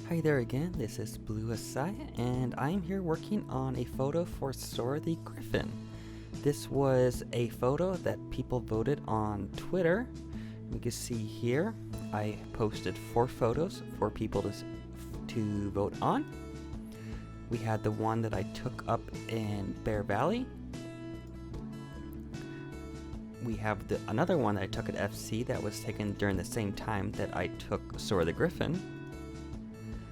Hi there again, this is Blue Hasia, and I'm here working on a photo for Sora the Gryphon. This was a photo that people voted on Twitter. You can see here, I posted 4 photos for people to vote on. We had the one that I took up in Bear Valley. We have another one that I took at FC that was taken during the same time that I took Sora the Gryphon.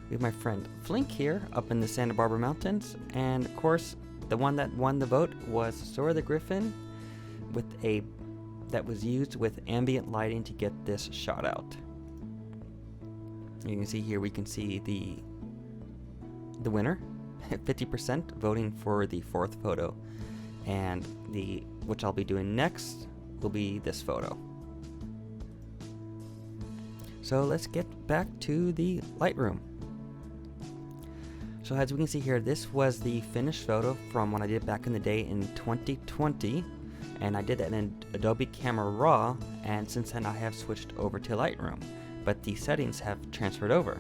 We have my friend Flink here up in the Santa Barbara Mountains, and of course the one that won the vote was Sora the Gryphon that was used with ambient lighting to get this shot out. You can see here, we can see the winner, 50% voting for the 4th photo, and which I'll be doing next will be this photo. So let's get back to the Lightroom. So as we can see here, this was the finished photo from when I did back in the day in 2020, and I did that in Adobe Camera Raw, and since then I have switched over to Lightroom, but the settings have transferred over.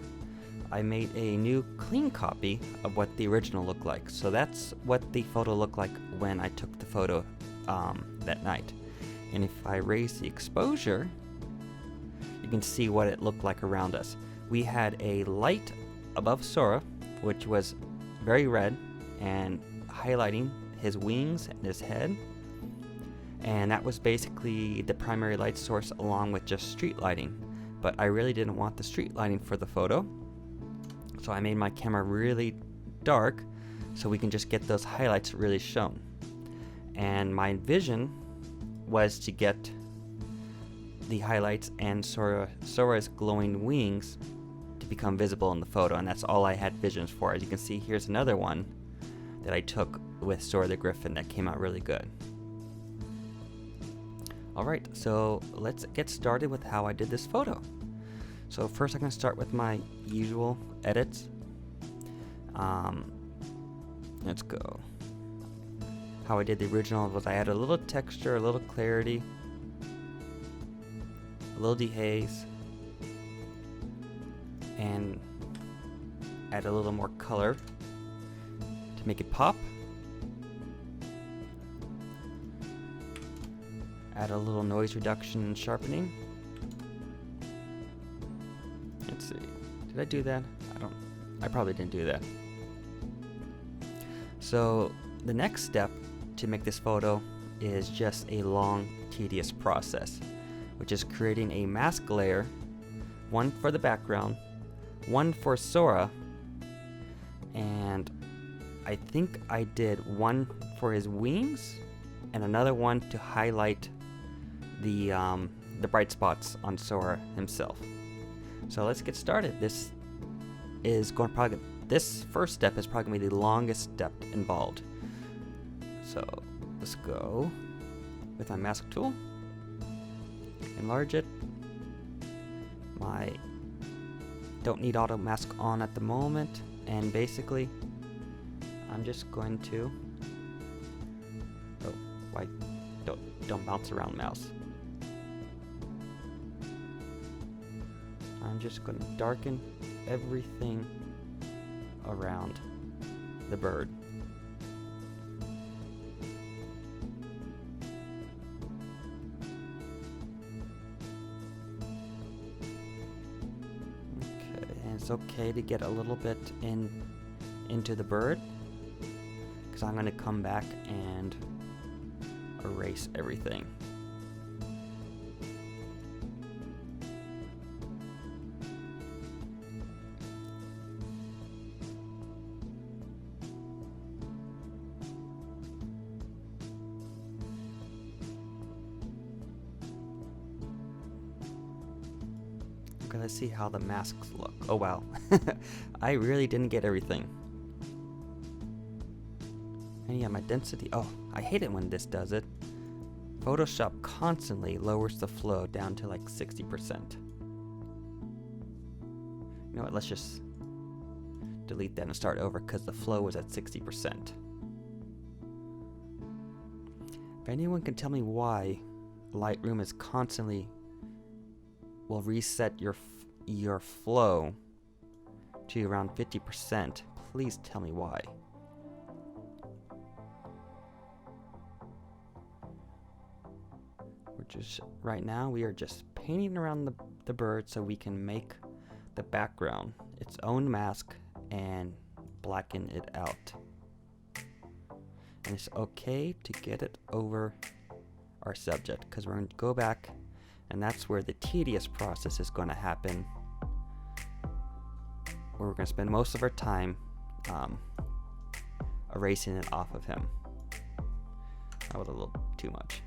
I made a new clean copy of what the original looked like, so that's what the photo looked like when I took the photo that night. And if I raise the exposure, you can see what it looked like around us. We had a light above Sora, which was very red and highlighting his wings and his head, and that was basically the primary light source along with just street lighting. But I really didn't want the street lighting for the photo, so I made my camera really dark so we can just get those highlights really shown. And my vision was to get the highlights and Sora's glowing wings to become visible in the photo, and that's all I had visions for. As you can see, here's another one that I took with Sora the Gryphon that came out really good. Alright, so let's get started with how I did this photo. So first I'm going to start with my usual edits. Let's go. How I did the original was I added a little texture, a little clarity, a little dehaze, and add a little more color to make it pop. Add a little noise reduction and sharpening. Let's see, did I do that? I probably didn't do that. So the next step to make this photo is just a long, tedious process, which is creating a mask layer, one for the background, one for Sora, and I think I did one for his wings and another one to highlight the bright spots on Sora himself. So let's get started. This first step is probably going to be the longest step involved. So let's go with my mask tool, enlarge it. Don't need auto mask on at the moment, and basically I'm just going to don't bounce around, mouse. I'm just going to darken everything around the bird. It's okay to get a little bit into the bird, because I'm going to come back and erase everything. Okay, let's see how the masks look. Oh wow, I really didn't get everything. And yeah, my density, oh, I hate it when this does it. Photoshop constantly lowers the flow down to like 60%. You know what, let's just delete that and start over, because the flow was at 60%. If anyone can tell me why Lightroom is constantly will reset your flow to around 50%. Please tell me why. Right now we are just painting around the bird so we can make the background its own mask and blacken it out. And it's okay to get it over our subject, because we're going to go back, and that's where the tedious process is going to happen, where we're going to spend most of our time erasing it off of him. That was a little too much.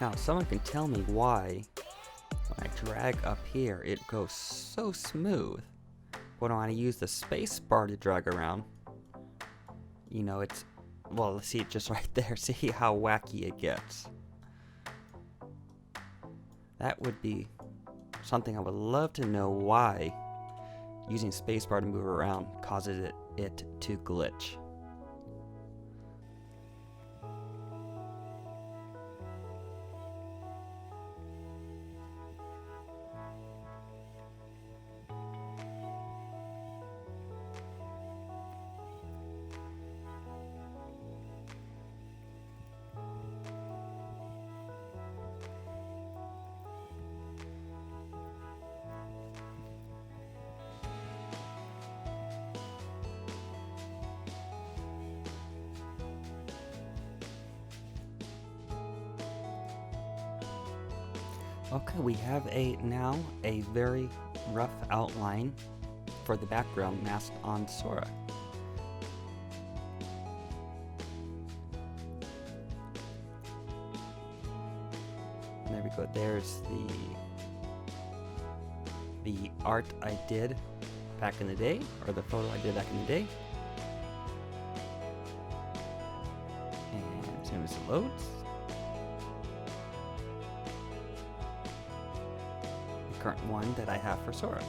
Now, someone can tell me why when I drag up here, it goes so smooth. When I use the space bar to drag around, you know, it's, well, see it just right there. See how wacky it gets. That would be something I would love to know, why using spacebar to move around causes it to glitch. Okay, we have now a very rough outline for the background masked on Sora. There we go. There's the art I did back in the day, or the photo I did back in the day. And as soon as it loads, current one that I have for Sora.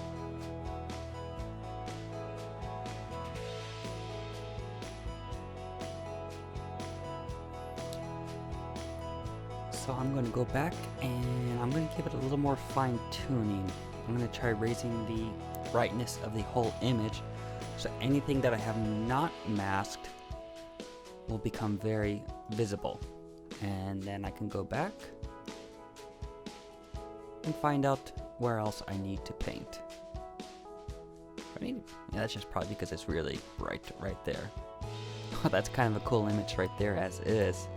So I'm going to go back and I'm going to give it a little more fine tuning. I'm going to try raising the brightness of the whole image so anything that I have not masked will become very visible. And then I can go back and find out where else I need to paint. Yeah, that's just probably because it's really bright right there. That's kind of a cool image right there as is.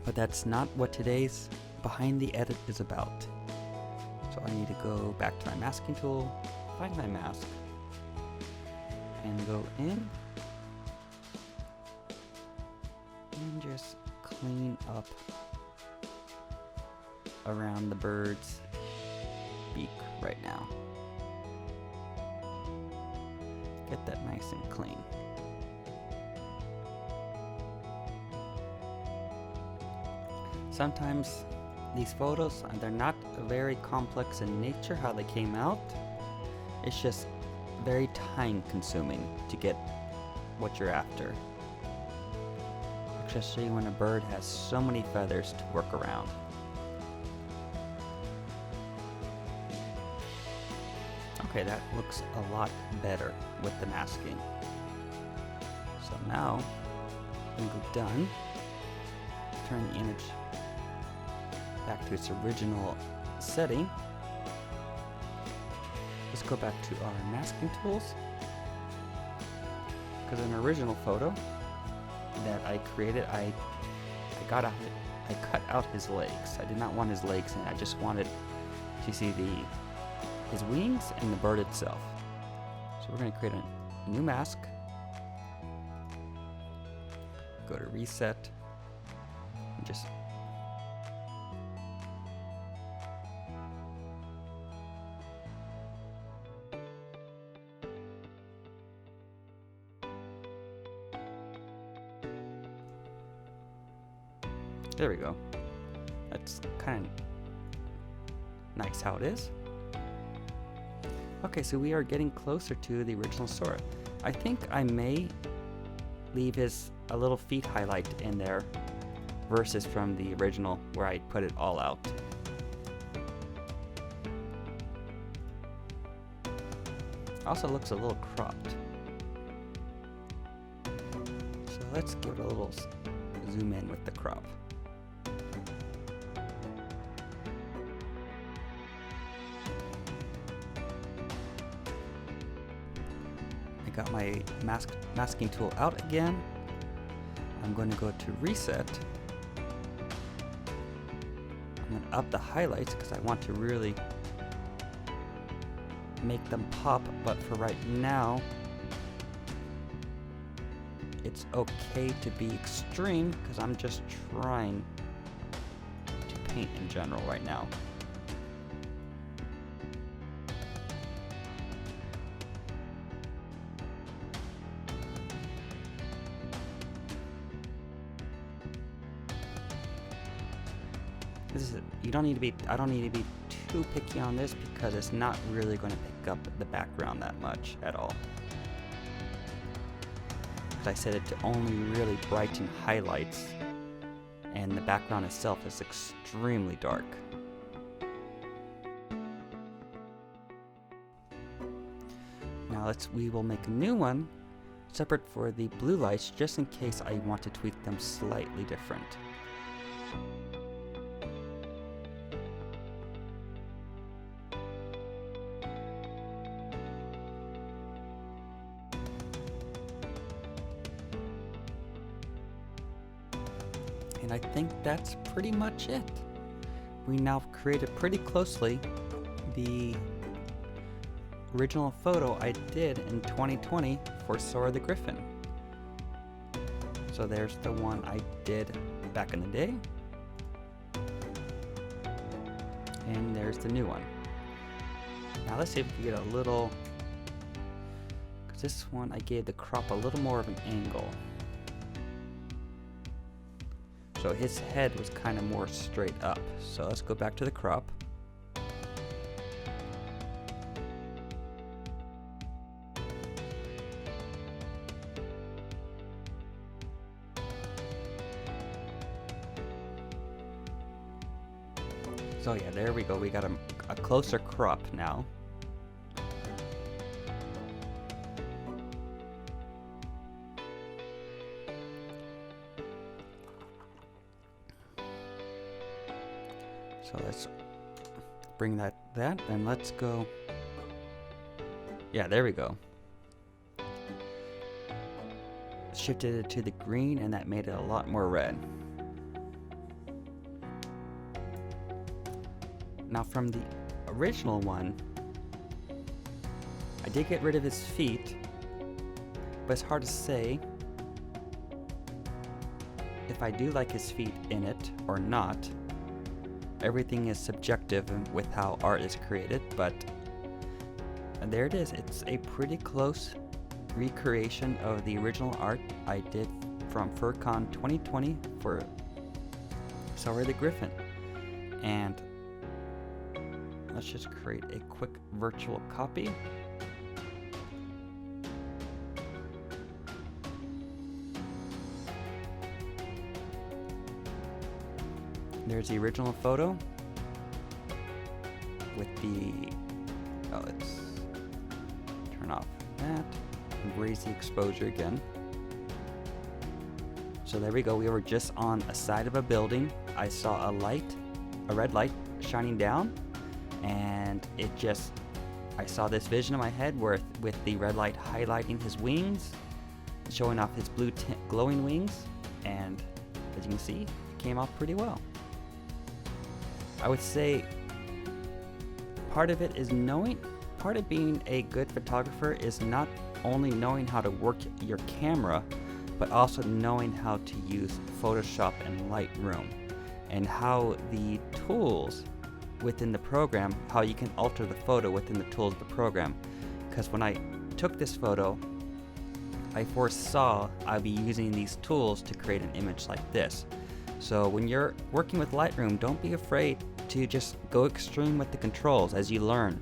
But that's not what today's Behind the Edit is about. So I need to go back to my masking tool, find my mask, and go in and just clean up around the bird's beak right now. Get that nice and clean. Sometimes these photos, they're not very complex in nature how they came out. It's just very time consuming to get what you're after. Especially when a bird has so many feathers to work around. Okay, that looks a lot better with the masking. So now, when we're done, turn the image back to its original setting. Let's go back to our masking tools. Because in an original photo that I created, I cut out his legs. I did not want his legs in. I just wanted to see his wings and the bird itself. So we're going to create a new mask. Go to reset and just there we go. That's kind of nice how it is. Okay, so we are getting closer to the original Sora. I think I may leave a little feet highlight in there versus from the original where I put it all out. Also looks a little cropped. So let's give it a little zoom in with the crop. Got my masking tool out again. I'm going to go to reset. I'm going to up the highlights because I want to really make them pop, but for right now it's okay to be extreme because I'm just trying to paint in general right now. You don't need to be, I don't need to be too picky on this because it's not really going to pick up the background that much at all. I set it to only really brighten highlights, and the background itself is extremely dark. Now we will make a new one separate for the blue lights just in case I want to tweak them slightly different. And I think that's pretty much it. We now created pretty closely the original photo I did in 2020 for Sora the Gryphon. So there's the one I did back in the day. And there's the new one. Now let's see if we can get a little, because this one I gave the crop a little more of an angle. So his head was kind of more straight up. So let's go back to the crop. So yeah, there we go. We got a closer crop now. So let's bring that and let's go. Yeah, there we go. Shifted it to the green and that made it a lot more red. Now from the original one, I did get rid of his feet, but it's hard to say if I do like his feet in it or not. Everything is subjective with how art is created, but there it is. It's a pretty close recreation of the original art I did from Furcon 2020 for Sora the Gryphon. And let's just create a quick virtual copy. There's the original photo with the, off that and raise the exposure again. So there we go, we were just on a side of a building. I saw a red light shining down, and I saw this vision in my head where with the red light highlighting his wings, showing off his blue glowing wings, and as you can see, it came out pretty well. I would say part of being a good photographer is not only knowing how to work your camera, but also knowing how to use Photoshop and Lightroom, and how the tools within the program, how you can alter the photo within the tools of the program. Because when I took this photo, I foresaw I'd be using these tools to create an image like this. So when you're working with Lightroom, don't be afraid to just go extreme with the controls as you learn.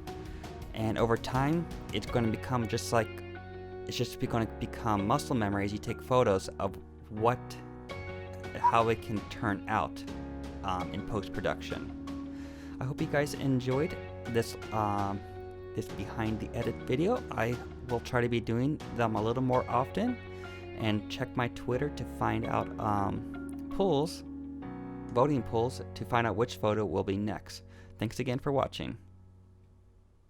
And over time, it's going to become going to become muscle memory as you take photos of how it can turn out in post-production. I hope you guys enjoyed this behind the edit video. I will try to be doing them a little more often, and check my Twitter to find out voting polls to find out which photo will be next. Thanks again for watching.